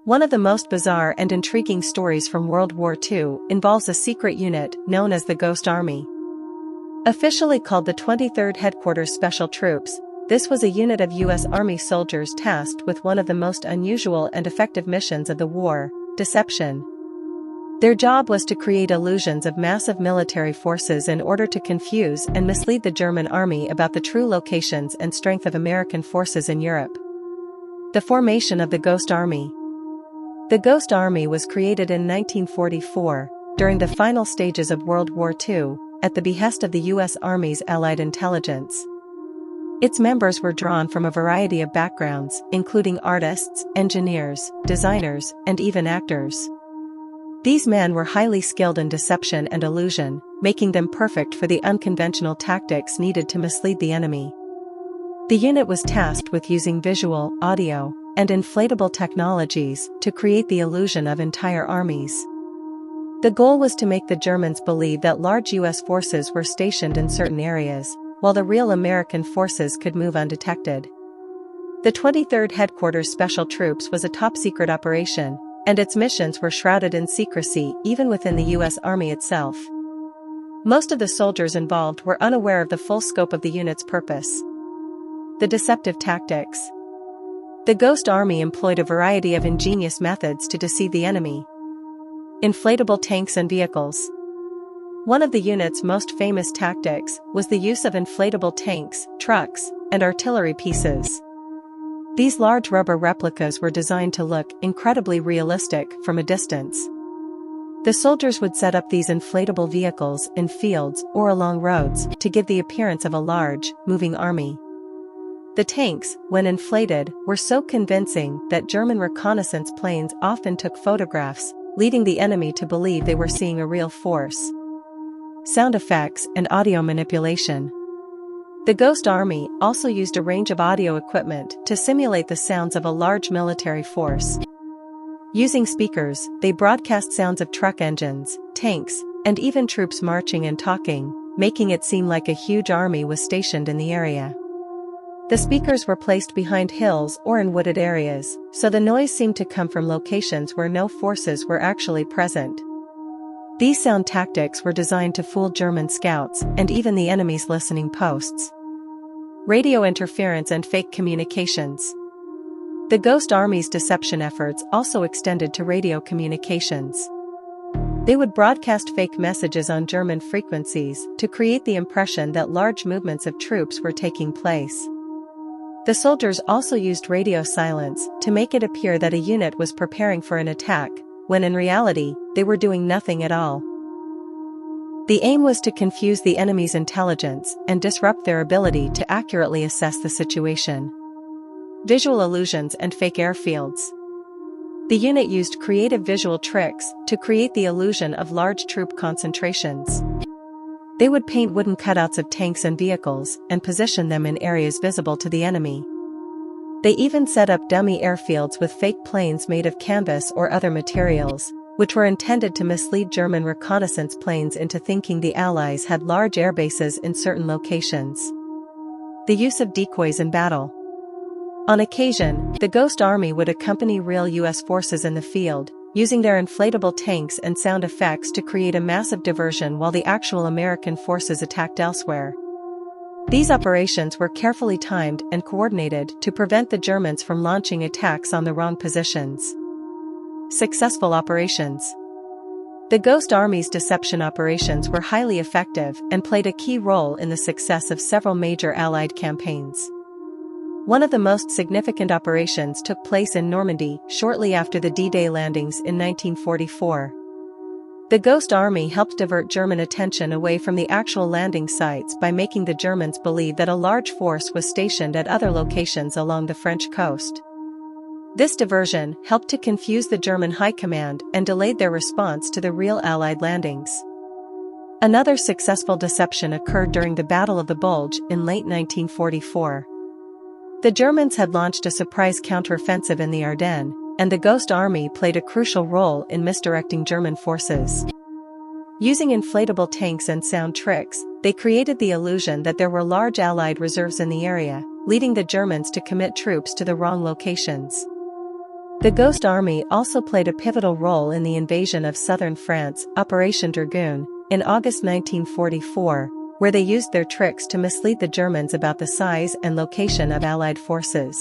One of the most bizarre and intriguing stories from World War II involves a secret unit known as the Ghost Army. Officially called the 23rd Headquarters Special Troops, this was a unit of U.S. Army soldiers tasked with one of the most unusual and effective missions of the war: deception. Their job was to create illusions of massive military forces in order to confuse and mislead the German army about the true locations and strength of American forces in Europe. The formation of the Ghost Army. The Ghost Army was created in 1944, during the final stages of World War II, at the behest of the U.S. Army's Allied intelligence. Its members were drawn from a variety of backgrounds, including artists, engineers, designers, and even actors. These men were highly skilled in deception and illusion, making them perfect for the unconventional tactics needed to mislead the enemy. The unit was tasked with using visual, audio, and inflatable technologies to create the illusion of entire armies. The goal was to make the Germans believe that large U.S. forces were stationed in certain areas, while the real American forces could move undetected. The 23rd Headquarters Special Troops was a top-secret operation, and its missions were shrouded in secrecy even within the U.S. Army itself. Most of the soldiers involved were unaware of the full scope of the unit's purpose. The deceptive tactics. The Ghost Army employed a variety of ingenious methods to deceive the enemy. Inflatable tanks and vehicles. One of the unit's most famous tactics was the use of inflatable tanks, trucks, and artillery pieces. These large rubber replicas were designed to look incredibly realistic from a distance. The soldiers would set up these inflatable vehicles in fields or along roads to give the appearance of a large, moving army. The tanks, when inflated, were so convincing that German reconnaissance planes often took photographs, leading the enemy to believe they were seeing a real force. Sound effects and audio manipulation. The Ghost Army also used a range of audio equipment to simulate the sounds of a large military force. Using speakers, they broadcast sounds of truck engines, tanks, and even troops marching and talking, making it seem like a huge army was stationed in the area. The speakers were placed behind hills or in wooded areas, so the noise seemed to come from locations where no forces were actually present. These sound tactics were designed to fool German scouts and even the enemy's listening posts. Radio interference and fake communications. The Ghost Army's deception efforts also extended to radio communications. They would broadcast fake messages on German frequencies to create the impression that large movements of troops were taking place. The soldiers also used radio silence to make it appear that a unit was preparing for an attack, when in reality, they were doing nothing at all. The aim was to confuse the enemy's intelligence and disrupt their ability to accurately assess the situation. Visual illusions and fake airfields. The unit used creative visual tricks to create the illusion of large troop concentrations. They would paint wooden cutouts of tanks and vehicles and position them in areas visible to the enemy. They even set up dummy airfields with fake planes made of canvas or other materials, which were intended to mislead German reconnaissance planes into thinking the Allies had large air bases in certain locations. The use of decoys in battle. On occasion, the Ghost Army would accompany real U.S. forces in the field, using their inflatable tanks and sound effects to create a massive diversion while the actual American forces attacked elsewhere. These operations were carefully timed and coordinated to prevent the Germans from launching attacks on the wrong positions. Successful operations. The Ghost Army's deception operations were highly effective and played a key role in the success of several major Allied campaigns. One of the most significant operations took place in Normandy shortly after the D-Day landings in 1944. The Ghost Army helped divert German attention away from the actual landing sites by making the Germans believe that a large force was stationed at other locations along the French coast. This diversion helped to confuse the German high command and delayed their response to the real Allied landings. Another successful deception occurred during the Battle of the Bulge in late 1944. The Germans had launched a surprise counteroffensive in the Ardennes, and the Ghost Army played a crucial role in misdirecting German forces. Using inflatable tanks and sound tricks, they created the illusion that there were large Allied reserves in the area, leading the Germans to commit troops to the wrong locations. The Ghost Army also played a pivotal role in the invasion of southern France, Operation Dragoon, in August 1944, where they used their tricks to mislead the Germans about the size and location of Allied forces.